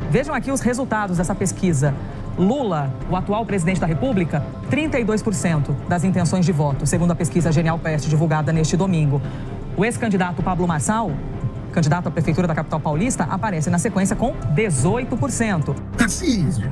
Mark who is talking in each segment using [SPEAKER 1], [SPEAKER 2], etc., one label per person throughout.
[SPEAKER 1] Vejam aqui os resultados dessa pesquisa. Lula, o atual presidente da República, 32% das intenções de voto, segundo a pesquisa Genial Quest divulgada neste domingo. O ex-candidato Pablo Marçal, candidato à prefeitura da capital paulista, aparece na sequência com 18%.
[SPEAKER 2] Tarcísio,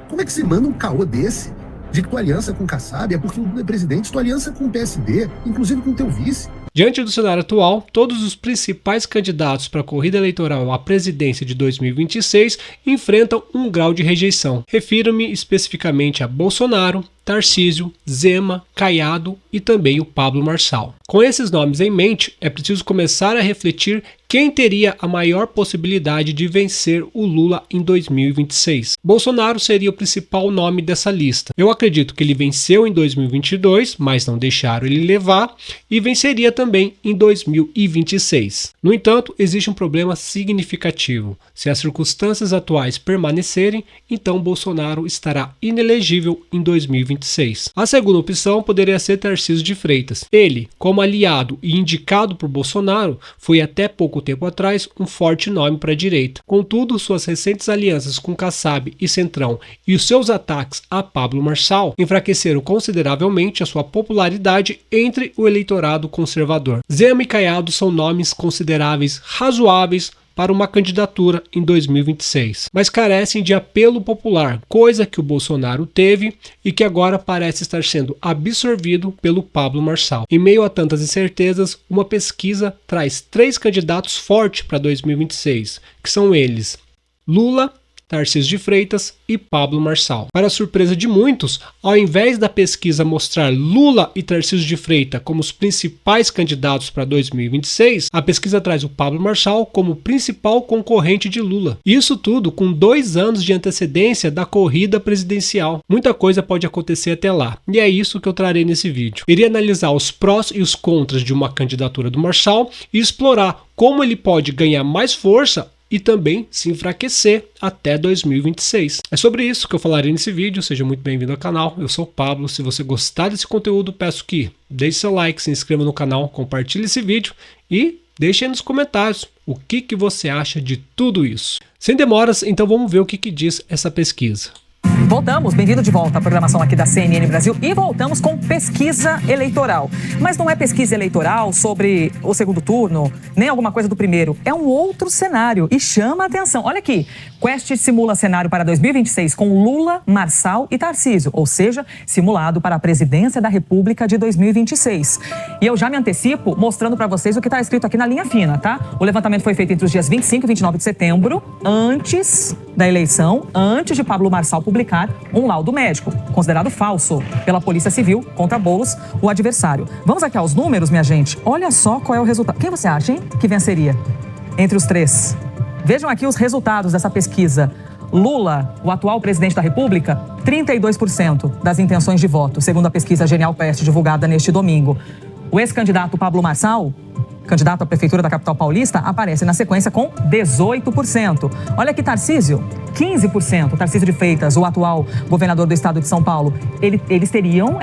[SPEAKER 2] como é que se manda um caô desse? De que tua aliança com o Kassab é porque o Lula é presidente, tua aliança com o PSD, inclusive com o teu vice.
[SPEAKER 3] Diante do cenário atual, todos os principais candidatos para a corrida eleitoral à presidência de 2026 enfrentam um grau de rejeição. Refiro-me especificamente a Bolsonaro, Tarcísio, Zema, Caiado e também o Pablo Marçal. Com esses nomes em mente, é preciso começar a refletir quem teria a maior possibilidade de vencer o Lula em 2026. Bolsonaro seria o principal nome dessa lista. Eu acredito que ele venceu em 2022, mas não deixaram ele levar, e venceria também em 2026. No entanto, existe um problema significativo. Se as circunstâncias atuais permanecerem, então Bolsonaro estará inelegível em 2026. A segunda opção poderia ser Tarcísio de Freitas. Ele, como aliado e indicado por Bolsonaro, foi até pouco tempo atrás um forte nome para a direita. Contudo, suas recentes alianças com Kassab e Centrão e os seus ataques a Pablo Marçal enfraqueceram consideravelmente a sua popularidade entre o eleitorado conservador. Zema e Caiado são nomes consideráveis razoáveis para uma candidatura em 2026, mas carecem de apelo popular, coisa que o Bolsonaro teve e que agora parece estar sendo absorvido pelo Pablo Marçal. Em meio a tantas incertezas, uma pesquisa traz 3 candidatos fortes para 2026, que são eles: Lula, Tarcísio de Freitas e Pablo Marçal. Para a surpresa de muitos, ao invés da pesquisa mostrar Lula e Tarcísio de Freitas como os principais candidatos para 2026, a pesquisa traz o Pablo Marçal como principal concorrente de Lula. Isso tudo com 2 anos de antecedência da corrida presidencial. Muita coisa pode acontecer até lá, e é isso que eu trarei nesse vídeo. Irei analisar os prós e os contras de uma candidatura do Marçal e explorar como ele pode ganhar mais força e também se enfraquecer até 2026. É sobre isso que eu falarei nesse vídeo. Seja muito bem-vindo ao canal. Eu sou o Pablo. Se você gostar desse conteúdo, peço que deixe seu like, se inscreva no canal, compartilhe esse vídeo e deixe aí nos comentários o que você acha de tudo isso. Sem demoras, então vamos ver o que diz essa pesquisa.
[SPEAKER 1] Voltamos, bem-vindo de volta à programação aqui da CNN Brasil e voltamos com pesquisa eleitoral. Mas não é pesquisa eleitoral sobre o segundo turno, nem alguma coisa do primeiro. É um outro cenário e chama a atenção. Olha aqui, Quest simula cenário para 2026 com Lula, Marçal e Tarcísio, ou seja, simulado para a presidência da República de 2026. E eu já me antecipo mostrando para vocês o que está escrito aqui na linha fina, tá? O levantamento foi feito entre os dias 25 e 29 de setembro, antes da eleição, antes de Pablo Marçal publicar um laudo médico, considerado falso pela Polícia Civil contra Boulos, o adversário. Vamos aqui aos números, minha gente. Olha só qual é o resultado. Quem você acha, hein, que venceria entre os 3? Vejam aqui os resultados dessa pesquisa. Lula, o atual presidente da República, 32% das intenções de voto, segundo a pesquisa Genial Quest divulgada neste domingo. O ex-candidato Pablo Marçal, candidato à prefeitura da capital paulista, aparece na sequência com 18%. Olha aqui, Tarcísio, 15%. Tarcísio de Freitas, o atual governador do estado de São Paulo. Eles teriam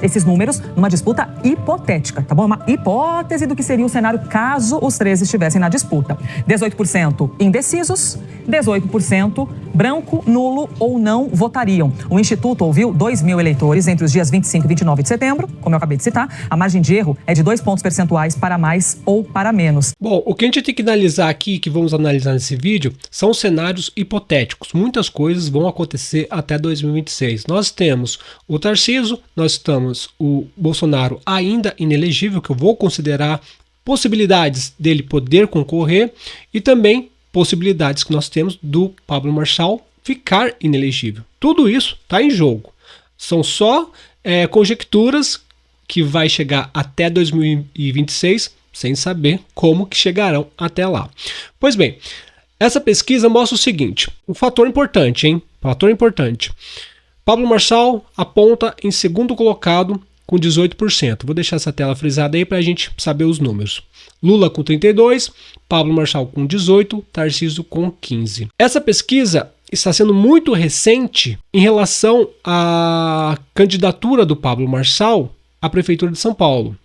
[SPEAKER 1] esses números numa disputa hipotética, tá bom? Uma hipótese do que seria o cenário caso os 3 estivessem na disputa. 18% indecisos, 18% branco, nulo ou não votariam. O Instituto ouviu 2.000 eleitores entre os dias 25 e 29 de setembro, como eu acabei de citar. A margem de erro é de 2 pontos percentuais para mais ou para menos.
[SPEAKER 3] Bom, o que a gente tem que analisar aqui, que vamos analisar nesse vídeo, são cenários hipotéticos. Muitas coisas vão acontecer até 2026. Nós temos o Tarcísio, nós temos o Bolsonaro ainda inelegível, que eu vou considerar possibilidades dele poder concorrer, e também possibilidades que nós temos do Pablo Marçal ficar inelegível. Tudo isso está em jogo. São só conjecturas que vai chegar até 2026, sem saber como que chegarão até lá. Pois bem, essa pesquisa mostra o seguinte, um fator importante, hein? Fator importante. Pablo Marçal aponta em segundo colocado com 18%. Vou deixar essa tela frisada aí para a gente saber os números. Lula com 32%, Pablo Marçal com 18%, Tarcísio com 15%. Essa pesquisa está sendo muito recente em relação à candidatura do Pablo Marçal à Prefeitura de São Paulo.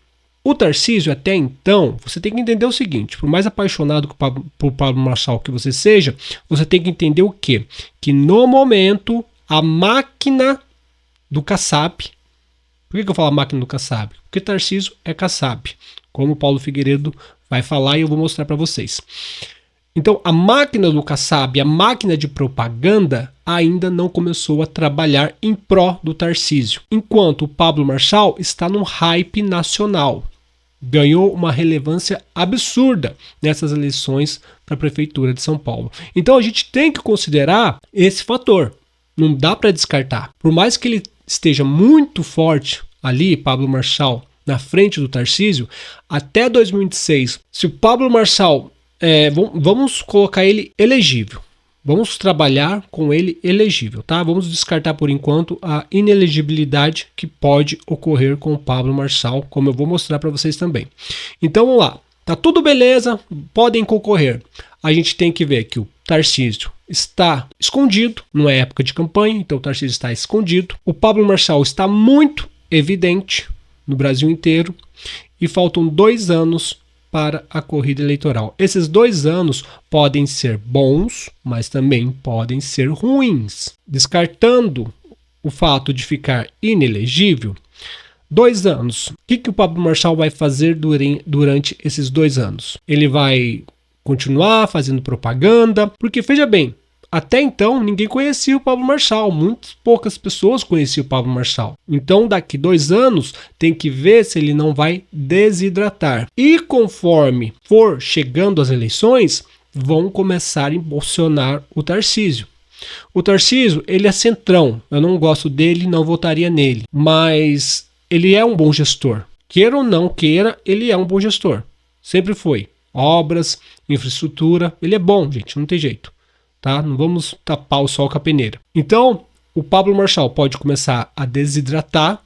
[SPEAKER 3] O Tarcísio, até então, você tem que entender o seguinte, por mais apaixonado por Pablo Marçal que você seja, você tem que entender o quê? Que no momento, a máquina do Kassab, por que eu falo a máquina do Kassab? Porque Tarcísio é Kassab, como o Paulo Figueiredo vai falar e eu vou mostrar para vocês. Então, a máquina do Kassab, a máquina de propaganda, ainda não começou a trabalhar em pró do Tarcísio, enquanto o Pablo Marçal está num hype nacional. Ganhou uma relevância absurda nessas eleições para a Prefeitura de São Paulo. Então, a gente tem que considerar esse fator. Não dá para descartar. Por mais que ele esteja muito forte ali, Pablo Marçal, na frente do Tarcísio, até 2026, se o Pablo Marçal... vamos colocar ele elegível. Vamos trabalhar com ele elegível, tá? Vamos descartar por enquanto a inelegibilidade que pode ocorrer com o Pablo Marçal, como eu vou mostrar para vocês também. Então vamos lá. Tá tudo beleza, podem concorrer. A gente tem que ver que o Tarcísio está escondido, não é época de campanha, então o Tarcísio está escondido. O Pablo Marçal está muito evidente no Brasil inteiro e faltam 2 anos para a corrida eleitoral. Esses 2 anos podem ser bons, mas também podem ser ruins. Descartando o fato de ficar inelegível, 2 anos. O que o Pablo Marçal vai fazer durante esses 2 anos? Ele vai continuar fazendo propaganda, porque veja bem, até então ninguém conhecia o Pablo Marçal, muito poucas pessoas conheciam o Pablo Marçal. Então daqui 2 anos tem que ver se ele não vai desidratar. E conforme for chegando as eleições, vão começar a impulsionar o Tarcísio. O Tarcísio, ele é centrão, eu não gosto dele, não votaria nele, mas ele é um bom gestor. Queira ou não queira, ele é um bom gestor. Sempre foi. Obras, infraestrutura, ele é bom, gente, não tem jeito. Tá? Não vamos tapar o sol com a peneira. Então, o Pablo Marçal pode começar a desidratar,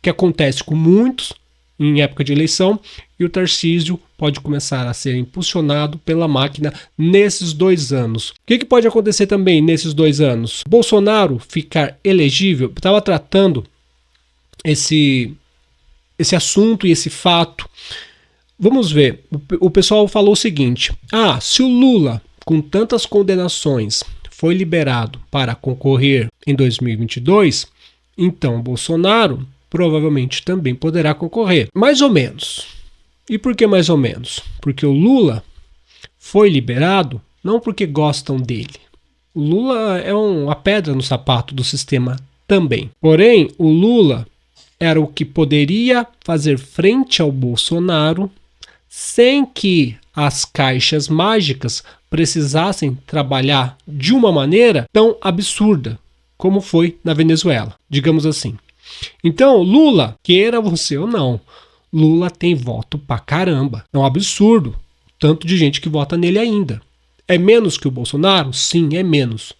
[SPEAKER 3] que acontece com muitos em época de eleição, e o Tarcísio pode começar a ser impulsionado pela máquina nesses 2 anos. O que pode acontecer também nesses 2 anos? Bolsonaro ficar elegível, estava tratando esse assunto e esse fato. Vamos ver, o pessoal falou o seguinte, se o Lula, com tantas condenações, foi liberado para concorrer em 2022, então Bolsonaro provavelmente também poderá concorrer. Mais ou menos. E por que mais ou menos? Porque o Lula foi liberado não porque gostam dele. O Lula é uma pedra no sapato do sistema também. Porém, o Lula era o que poderia fazer frente ao Bolsonaro sem que as caixas mágicas precisassem trabalhar de uma maneira tão absurda como foi na Venezuela, digamos assim. Então, Lula, queira você ou não, Lula tem voto pra caramba. É um absurdo o tanto de gente que vota nele ainda. É menos que o Bolsonaro? Sim, é menos.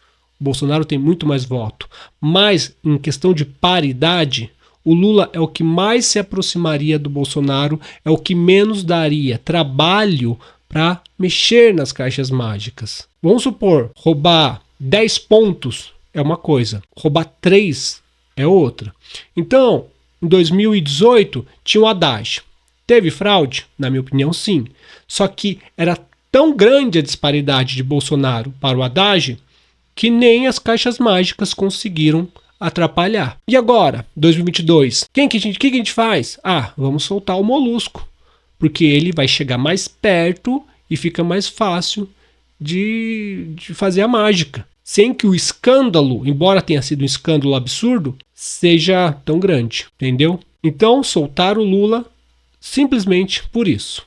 [SPEAKER 3] O Bolsonaro tem muito mais voto. Mas, em questão de paridade, o Lula é o que mais se aproximaria do Bolsonaro, é o que menos daria trabalho para mexer nas caixas mágicas. Vamos supor, roubar 10 pontos é uma coisa, roubar 3 é outra. Então, em 2018, tinha o Haddad. Teve fraude? Na minha opinião, sim. Só que era tão grande a disparidade de Bolsonaro para o Haddad que nem as caixas mágicas conseguiram atrapalhar. E agora, 2022, o que a gente faz? Vamos soltar o Molusco, porque ele vai chegar mais perto e fica mais fácil de fazer a mágica, sem que o escândalo, embora tenha sido um escândalo absurdo, seja tão grande, entendeu? Então, soltar o Lula simplesmente por isso,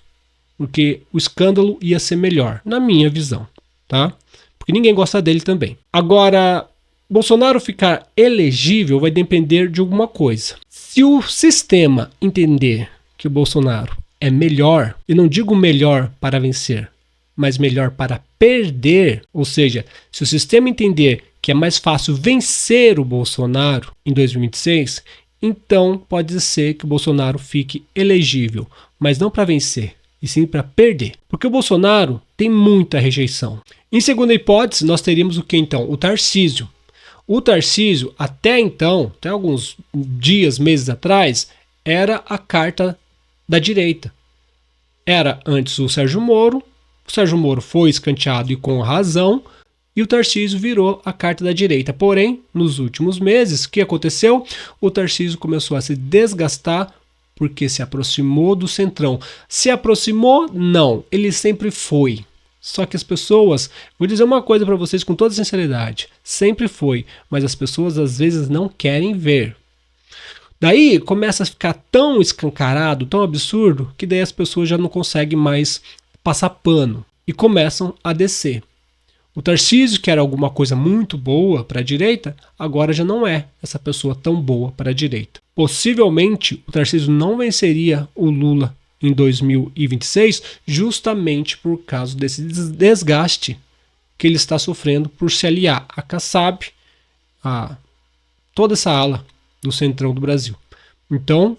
[SPEAKER 3] porque o escândalo ia ser melhor, na minha visão, tá? Porque ninguém gosta dele também. Agora, Bolsonaro ficar elegível vai depender de alguma coisa. Se o sistema entender que o Bolsonaro é melhor, e não digo melhor para vencer, mas melhor para perder, ou seja, se o sistema entender que é mais fácil vencer o Bolsonaro em 2026, então pode ser que o Bolsonaro fique elegível, mas não para vencer, e sim para perder. Porque o Bolsonaro tem muita rejeição. Em segunda hipótese, nós teríamos o que então? O Tarcísio. O Tarcísio, até então, até alguns dias, meses atrás, era a carta da direita. Era antes o Sérgio Moro foi escanteado e com razão, e o Tarcísio virou a carta da direita. Porém, nos últimos meses, o que aconteceu? O Tarcísio começou a se desgastar porque se aproximou do centrão. Se aproximou? Não, ele sempre foi. Só que as pessoas, vou dizer uma coisa para vocês com toda sinceridade, sempre foi, mas as pessoas às vezes não querem ver. Daí começa a ficar tão escancarado, tão absurdo, que daí as pessoas já não conseguem mais passar pano e começam a descer. O Tarcísio, que era alguma coisa muito boa para a direita, agora já não é essa pessoa tão boa para a direita. Possivelmente o Tarcísio não venceria o Lula em 2026 justamente por causa desse desgaste que ele está sofrendo por se aliar a Kassab, a toda essa ala do centrão do Brasil. Então,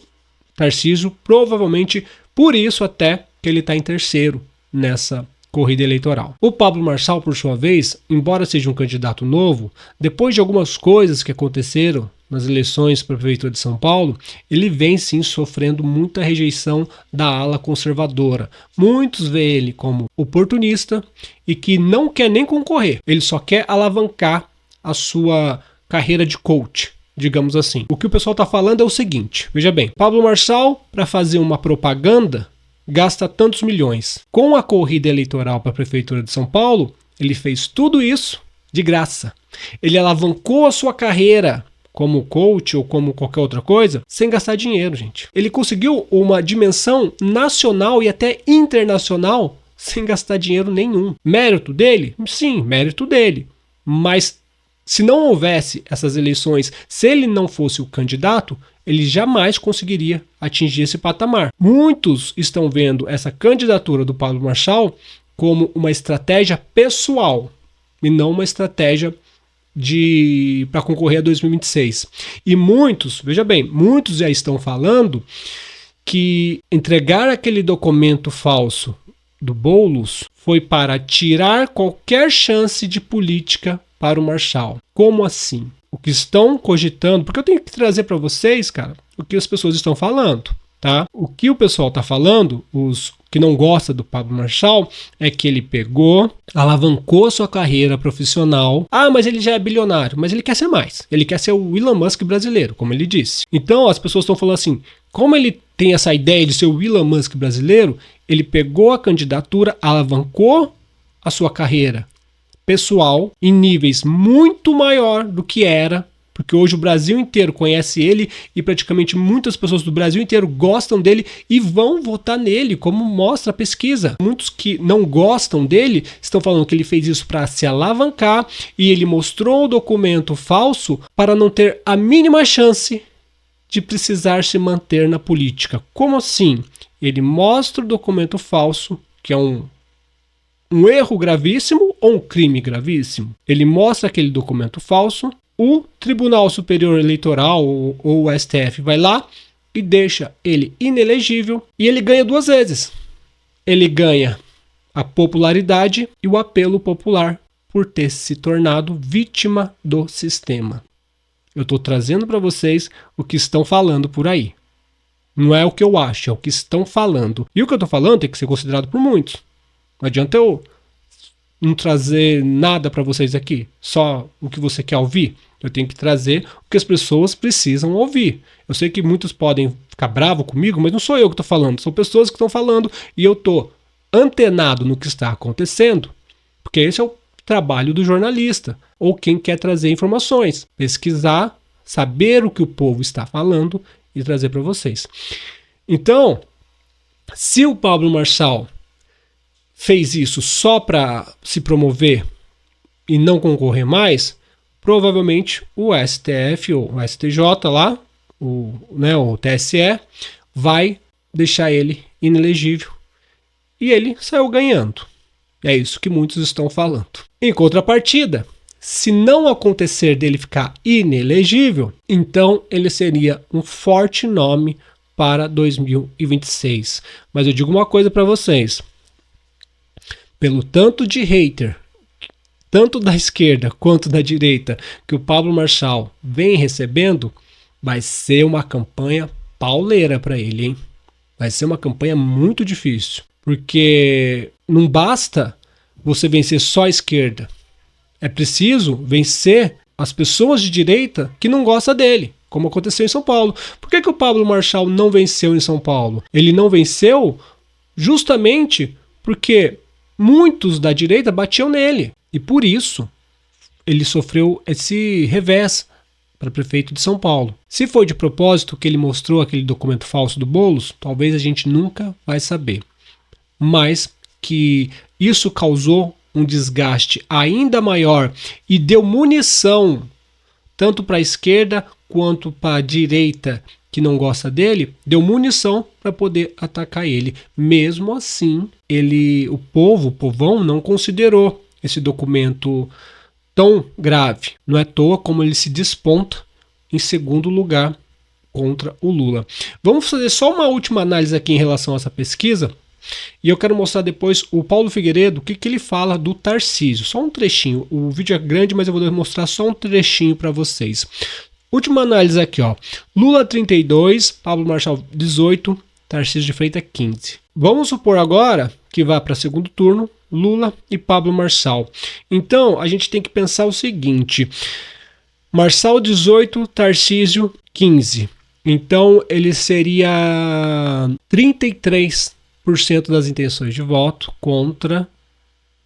[SPEAKER 3] Tarcísio provavelmente, por isso até que ele está em terceiro nessa corrida eleitoral. O Pablo Marçal, por sua vez, embora seja um candidato novo, depois de algumas coisas que aconteceram nas eleições para a Prefeitura de São Paulo, ele vem sim sofrendo muita rejeição da ala conservadora. Muitos veem ele como oportunista e que não quer nem concorrer. Ele só quer alavancar a sua carreira de coach, digamos assim. O que o pessoal está falando é o seguinte, veja bem, Pablo Marçal, para fazer uma propaganda, gasta tantos milhões. Com a corrida eleitoral para a Prefeitura de São Paulo, ele fez tudo isso de graça. Ele alavancou a sua carreira como coach ou como qualquer outra coisa, sem gastar dinheiro, gente. Ele conseguiu uma dimensão nacional e até internacional sem gastar dinheiro nenhum. Mérito dele? Sim, mérito dele. Mas se não houvesse essas eleições, se ele não fosse o candidato, ele jamais conseguiria atingir esse patamar. Muitos estão vendo essa candidatura do Pablo Marçal como uma estratégia pessoal e não uma estratégia para concorrer a 2026. E muitos, veja bem, muitos já estão falando que entregar aquele documento falso do Boulos foi para tirar qualquer chance de política para o Marçal. Como assim? O que estão cogitando, porque eu tenho que trazer para vocês, cara, o que as pessoas estão falando, tá? O que o pessoal está falando, os que não gostam do Pablo Marçal, é que ele pegou, alavancou a sua carreira profissional. Ah, mas ele já é bilionário, mas ele quer ser mais. Ele quer ser o Elon Musk brasileiro, como ele disse. Então as pessoas estão falando assim, como ele tem essa ideia de ser o Elon Musk brasileiro, ele pegou a candidatura, alavancou a sua carreira pessoal em níveis muito maior do que era, porque hoje o Brasil inteiro conhece ele e praticamente muitas pessoas do Brasil inteiro gostam dele e vão votar nele, como mostra a pesquisa. Muitos que não gostam dele estão falando que ele fez isso para se alavancar e ele mostrou o documento falso para não ter a mínima chance de precisar se manter na política. Como assim? Ele mostra o documento falso, que é um erro gravíssimo ou um crime gravíssimo. Ele mostra aquele documento falso, o Tribunal Superior Eleitoral ou o STF vai lá e deixa ele inelegível e ele ganha duas vezes. Ele ganha a popularidade e o apelo popular por ter se tornado vítima do sistema. Eu estou trazendo para vocês o que estão falando por aí. Não é o que eu acho, é o que estão falando. E o que eu estou falando tem que ser considerado por muitos. Não adianta eu não trazer nada para vocês aqui, só o que você quer ouvir. Eu tenho que trazer o que as pessoas precisam ouvir. Eu sei que muitos podem ficar bravos comigo, mas não sou eu que estou falando, são pessoas que estão falando e eu estou antenado no que está acontecendo, porque esse é o trabalho do jornalista, ou quem quer trazer informações, pesquisar, saber o que o povo está falando e trazer para vocês. Então, se o Pablo Marçal fez isso só para se promover e não concorrer mais, provavelmente o STF ou o STJ lá, o TSE, vai deixar ele inelegível. E ele saiu ganhando. É isso que muitos estão falando. Em contrapartida, se não acontecer dele ficar inelegível, então ele seria um forte nome para 2026. Mas eu digo uma coisa para vocês. Pelo tanto de hater, tanto da esquerda quanto da direita, que o Pablo Marçal vem recebendo, vai ser uma campanha pauleira para ele, hein? Vai ser uma campanha muito difícil, porque não basta você vencer só a esquerda. É preciso vencer as pessoas de direita que não gostam dele, como aconteceu em São Paulo. Por que o Pablo Marçal não venceu em São Paulo? Ele não venceu justamente porque muitos da direita batiam nele. E por isso ele sofreu esse revés para prefeito de São Paulo. Se foi de propósito que ele mostrou aquele documento falso do Boulos, talvez a gente nunca vai saber. Mas que isso causou um desgaste ainda maior e deu munição tanto para a esquerda quanto para a direita que não gosta dele, deu munição para poder atacar ele. Mesmo assim, o povão não considerou esse documento tão grave. Não é à toa como ele se desponta em segundo lugar contra o Lula. Vamos fazer só uma última análise aqui em relação a essa pesquisa. E eu quero mostrar depois o Paulo Figueiredo, o que ele fala do Tarcísio. Só um trechinho. O vídeo é grande, mas eu vou mostrar só um trechinho para vocês. Última análise aqui, ó. Lula 32, Pablo Marçal 18, Tarcísio de Freitas 15. Vamos supor agora que vá para segundo turno Lula e Pablo Marçal. Então, a gente tem que pensar o seguinte. Marçal 18, Tarcísio 15. Então, ele seria 33% das intenções de voto contra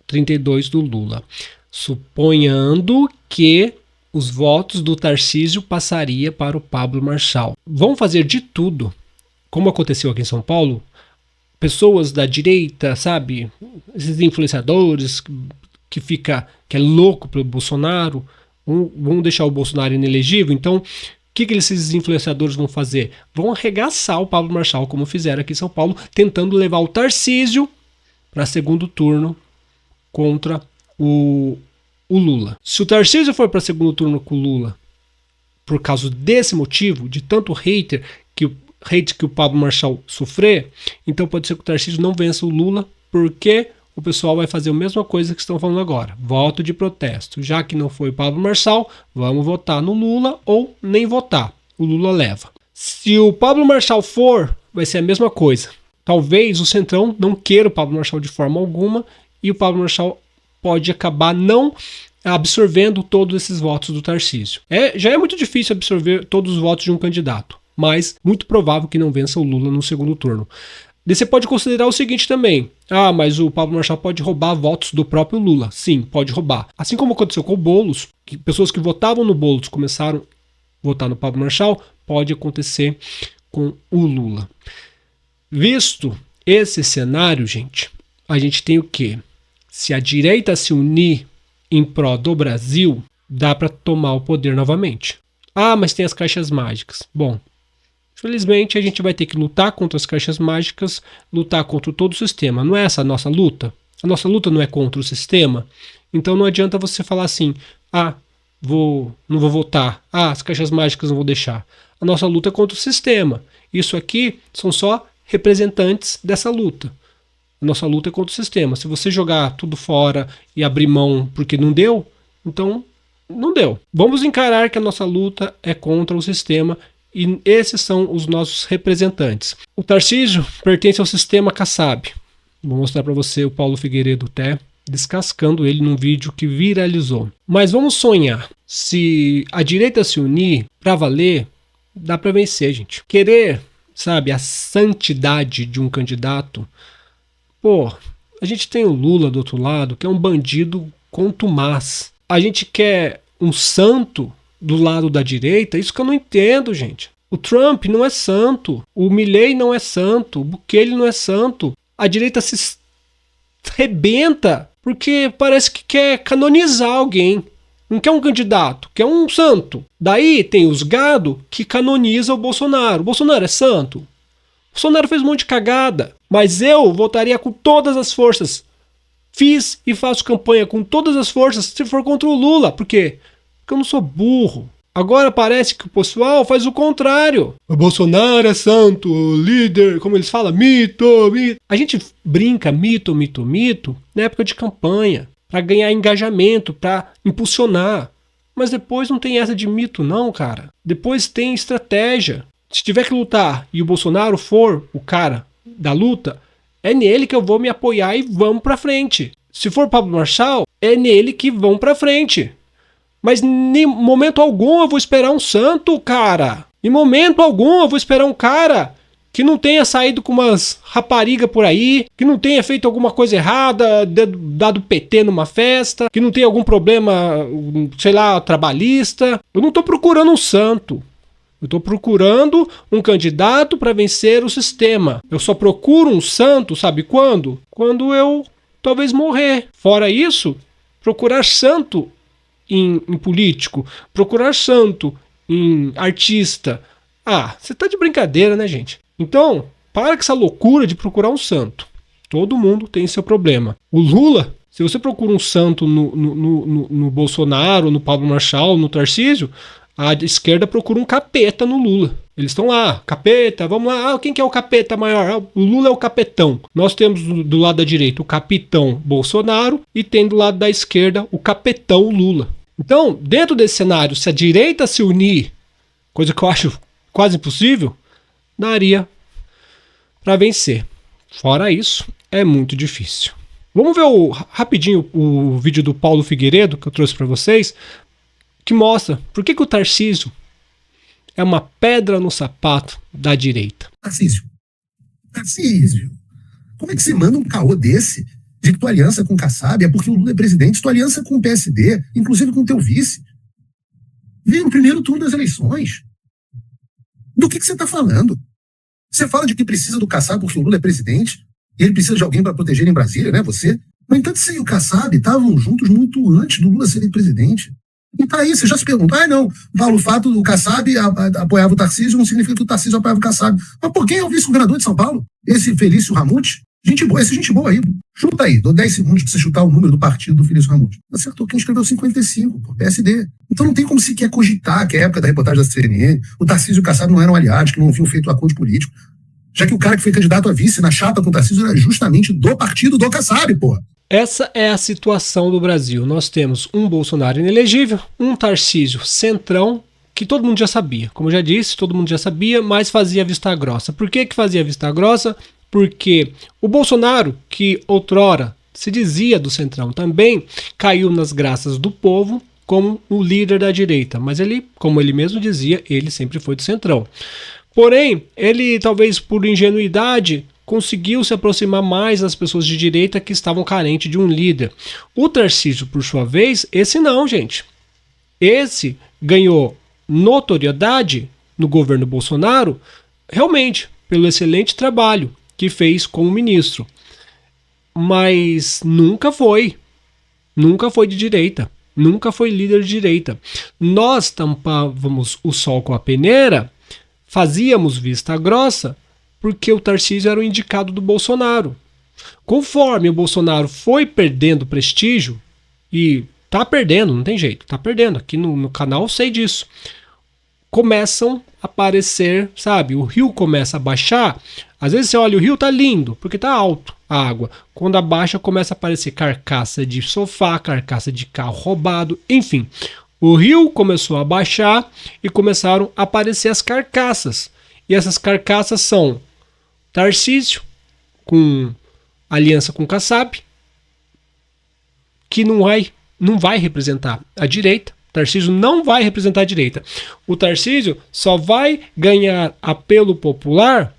[SPEAKER 3] 32% do Lula. Suponhando que os votos do Tarcísio passaria para o Pablo Marçal. Vão fazer de tudo, como aconteceu aqui em São Paulo, pessoas da direita, sabe, esses influenciadores que é louco pelo Bolsonaro, vão deixar o Bolsonaro inelegível. Então, o que esses influenciadores vão fazer? Vão arregaçar o Pablo Marçal, como fizeram aqui em São Paulo, tentando levar o Tarcísio para segundo turno contra o Lula. Se o Tarcísio for para segundo turno com o Lula, por causa desse motivo, de tanto hate que o Pablo Marçal sofrer, então pode ser que o Tarcísio não vença o Lula, porque o pessoal vai fazer a mesma coisa que estão falando agora. Voto de protesto. Já que não foi o Pablo Marçal, vamos votar no Lula ou nem votar. O Lula leva. Se o Pablo Marçal for, vai ser a mesma coisa. Talvez o Centrão não queira o Pablo Marçal de forma alguma e o Pablo Marçal pode acabar não absorvendo todos esses votos do Tarcísio. Já é muito difícil absorver todos os votos de um candidato, mas muito provável que não vença o Lula no segundo turno. E você pode considerar o seguinte também. Mas o Pablo Marçal pode roubar votos do próprio Lula. Sim, pode roubar. Assim como aconteceu com o Boulos, que pessoas que votavam no Boulos começaram a votar no Pablo Marçal, pode acontecer com o Lula. Visto esse cenário, gente, a gente tem o quê? Se a direita se unir em pró do Brasil, dá para tomar o poder novamente. Mas tem as caixas mágicas. Bom, infelizmente, a gente vai ter que lutar contra as caixas mágicas, lutar contra todo o sistema. Não é essa a nossa luta? A nossa luta não é contra o sistema? Então não adianta você falar assim, não vou votar, as caixas mágicas não vou deixar. A nossa luta é contra o sistema. Isso aqui são só representantes dessa luta. A nossa luta é contra o sistema. Se você jogar tudo fora e abrir mão porque não deu, então não deu. Vamos encarar que a nossa luta é contra o sistema. E esses são os nossos representantes. O Tarcísio pertence ao sistema Kassab. Vou mostrar para você o Paulo Figueiredo até descascando ele num vídeo que viralizou. Mas vamos sonhar. Se a direita se unir para valer, dá para vencer, gente. Querer, sabe, a santidade de um candidato. A gente tem o Lula do outro lado, que é um bandido contumaz. A gente quer um santo do lado da direita, isso que eu não entendo, gente. O Trump não é santo, o Milley não é santo, o Bukele não é santo. A direita se rebenta porque parece que quer canonizar alguém. Não quer um candidato, quer um santo. Daí tem os gado que canonizam o Bolsonaro. O Bolsonaro é santo? O Bolsonaro fez um monte de cagada, mas eu votaria com todas as forças. Fiz e faço campanha com todas as forças se for contra o Lula. Por quê? Porque eu não sou burro. Agora parece que o pessoal faz o contrário. O Bolsonaro é santo, líder, como eles falam, mito. A gente brinca mito na época de campanha, para ganhar engajamento, para impulsionar. Mas depois não tem essa de mito não, cara. Depois tem estratégia. Se tiver que lutar e o Bolsonaro for o cara da luta, é nele que eu vou me apoiar e vamos pra frente. Se for Pablo Marçal, é nele que vão pra frente. Mas em momento algum eu vou esperar um santo, cara. Em momento algum eu vou esperar um cara que não tenha saído com umas raparigas por aí, que não tenha feito alguma coisa errada, dado PT numa festa, que não tenha algum problema, sei lá, trabalhista. Eu não tô procurando um santo. Eu tô procurando um candidato para vencer o sistema. Eu só procuro um santo, sabe quando? Quando eu talvez morrer. Fora isso, procurar santo em político, procurar santo em artista. Ah, você tá de brincadeira, né, gente? Então, para com essa loucura de procurar um santo. Todo mundo tem seu problema. O Lula, se você procura um santo no Bolsonaro, no Pablo Marçal, no Tarcísio, a esquerda procura um capeta no Lula. Eles estão lá, capeta, vamos lá. Ah, quem que é o capeta maior? Ah, o Lula é o capetão. Nós temos do lado da direita o capitão Bolsonaro e tem do lado da esquerda o capetão Lula. Então, dentro desse cenário, se a direita se unir, coisa que eu acho quase impossível, daria para vencer. Fora isso, é muito difícil. Vamos ver rapidinho o vídeo do Paulo Figueiredo que eu trouxe para vocês, que mostra por que o Tarcísio é uma pedra no sapato da direita.
[SPEAKER 2] Tarcísio, como é que você manda um caô desse de que tua aliança com o Kassab é porque o Lula é presidente, tua aliança com o PSD, inclusive com o teu vice, veio no primeiro turno das eleições? Do que você está falando? Você fala de que precisa do Kassab porque o Lula é presidente e ele precisa de alguém para proteger ele em Brasília, né? Você? No entanto, você e o Kassab estavam juntos muito antes do Lula ser presidente. E tá aí, você já se pergunta, não, Paulo, o fato do Kassab apoiava o Tarcísio não significa que o Tarcísio apoiava o Kassab. Mas por quem é o vice-governador de São Paulo? Esse Felício Ramute? Gente boa aí. Chuta aí, dou 10 segundos pra você chutar o número do partido do Felício Ramute. Acertou, quem escreveu 55, pô, PSD. Então não tem como sequer cogitar que a época da reportagem da CNN, o Tarcísio e o Kassab não eram aliados, que não haviam feito acordo político. Já que o cara que foi candidato a vice na chapa com o Tarcísio era justamente do partido do Kassab, pô.
[SPEAKER 3] Essa é a situação do Brasil. Nós temos um Bolsonaro inelegível, um Tarcísio centrão, que todo mundo já sabia. Como eu já disse, todo mundo já sabia, mas fazia vista grossa. Por que fazia vista grossa? Porque o Bolsonaro, que outrora se dizia do centrão também, caiu nas graças do povo como o líder da direita. Mas ele, como ele mesmo dizia, ele sempre foi do centrão. Porém, ele talvez por ingenuidade conseguiu se aproximar mais das pessoas de direita que estavam carentes de um líder. O Tarcísio, por sua vez, esse não, gente. Esse ganhou notoriedade no governo Bolsonaro, realmente, pelo excelente trabalho que fez como ministro. Mas nunca foi de direita. Nunca foi líder de direita. Nós tampávamos o sol com a peneira, fazíamos vista grossa, porque o Tarcísio era o indicado do Bolsonaro. Conforme o Bolsonaro foi perdendo prestígio, e tá perdendo, não tem jeito, tá perdendo, aqui no canal eu sei disso, começam a aparecer, sabe, o rio começa a baixar, às vezes você olha o rio tá lindo, porque tá alto a água, quando abaixa começa a aparecer carcaça de sofá, carcaça de carro roubado, enfim, o rio começou a baixar e começaram a aparecer as carcaças, e essas carcaças são Tarcísio, com aliança com Kassab, que não vai representar a direita. Tarcísio não vai representar a direita. O Tarcísio só vai ganhar apelo popular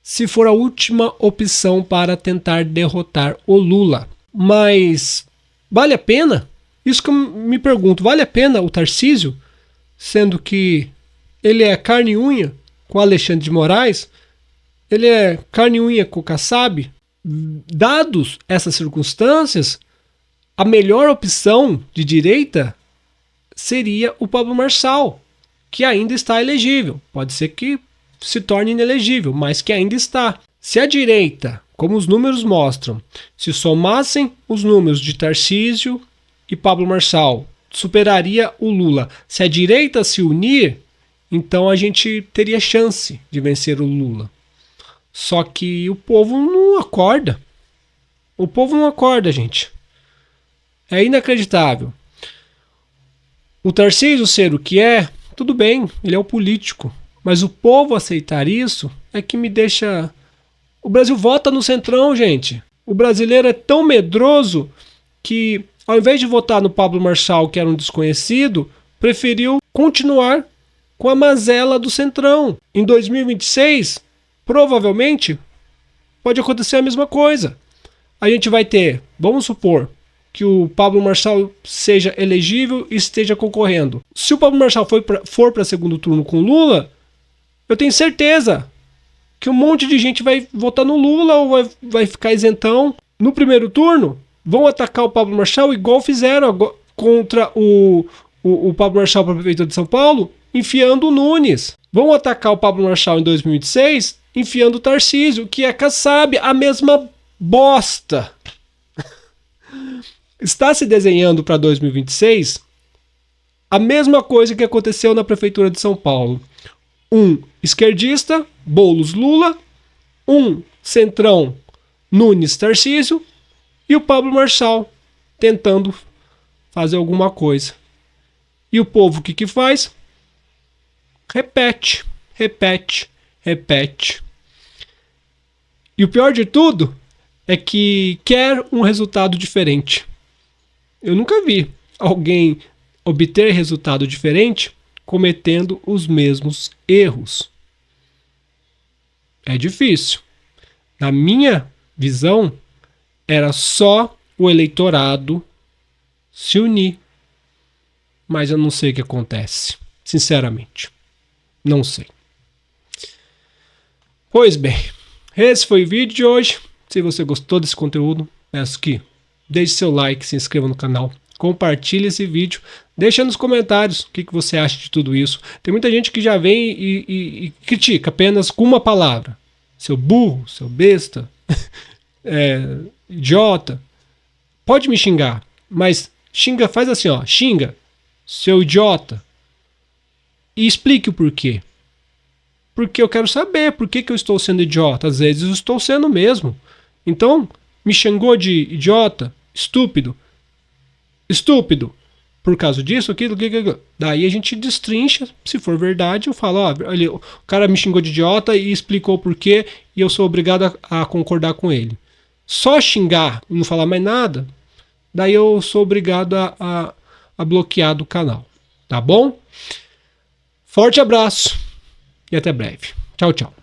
[SPEAKER 3] se for a última opção para tentar derrotar o Lula. Mas vale a pena? Isso que eu me pergunto, vale a pena o Tarcísio, sendo que ele é carne e unha com Alexandre de Moraes? Ele é carne e unha com o Kassab? Dados essas circunstâncias, a melhor opção de direita seria o Pablo Marçal, que ainda está elegível. Pode ser que se torne inelegível, mas que ainda está. Se a direita, como os números mostram, se somassem os números de Tarcísio e Pablo Marçal, superaria o Lula. Se a direita se unir, então a gente teria chance de vencer o Lula. Só que o povo não acorda. O povo não acorda, gente. É inacreditável. O Tarcísio ser o que é, tudo bem, ele é o político. Mas o povo aceitar isso é que me deixa O Brasil vota no Centrão, gente. O brasileiro é tão medroso que, ao invés de votar no Pablo Marçal, que era um desconhecido, preferiu continuar com a mazela do Centrão. Em 2026, provavelmente, pode acontecer a mesma coisa. A gente vai ter, vamos supor, que o Pablo Marçal seja elegível e esteja concorrendo. Se o Pablo Marçal for para segundo turno com Lula, eu tenho certeza que um monte de gente vai votar no Lula ou vai ficar isentão. No primeiro turno, vão atacar o Pablo Marçal igual fizeram contra o Pablo Marçal para a Prefeitura de São Paulo, enfiando o Nunes. Vão atacar o Pablo Marçal em 2026, enfiando o Tarcísio, que é Kassab, a mesma bosta. Está se desenhando para 2026 a mesma coisa que aconteceu na Prefeitura de São Paulo. Um esquerdista, Boulos Lula, um centrão, Nunes Tarcísio, e o Pablo Marçal tentando fazer alguma coisa. E o povo o que faz? Repete, repete, repete. E o pior de tudo é que quer um resultado diferente. Eu nunca vi alguém obter resultado diferente cometendo os mesmos erros. É difícil. Na minha visão, era só o eleitorado se unir. Mas eu não sei o que acontece. Sinceramente. Não sei. Pois bem, esse foi o vídeo de hoje. Se você gostou desse conteúdo, peço que deixe seu like, se inscreva no canal, compartilhe esse vídeo, deixa nos comentários o que você acha de tudo isso. Tem muita gente que já vem e critica apenas com uma palavra. Seu burro, seu besta, idiota. Pode me xingar, mas xinga, faz assim, ó, xinga, seu idiota. E explique o porquê. Porque eu quero saber por que eu estou sendo idiota. Às vezes eu estou sendo mesmo. Então, me xingou de idiota, estúpido, por causa disso, aquilo. Daí a gente destrincha, se for verdade, eu falo, ó, o cara me xingou de idiota e explicou por quê, e eu sou obrigado a concordar com ele. Só xingar e não falar mais nada, daí eu sou obrigado a bloquear do canal. Tá bom? Forte abraço e até breve. Tchau, tchau.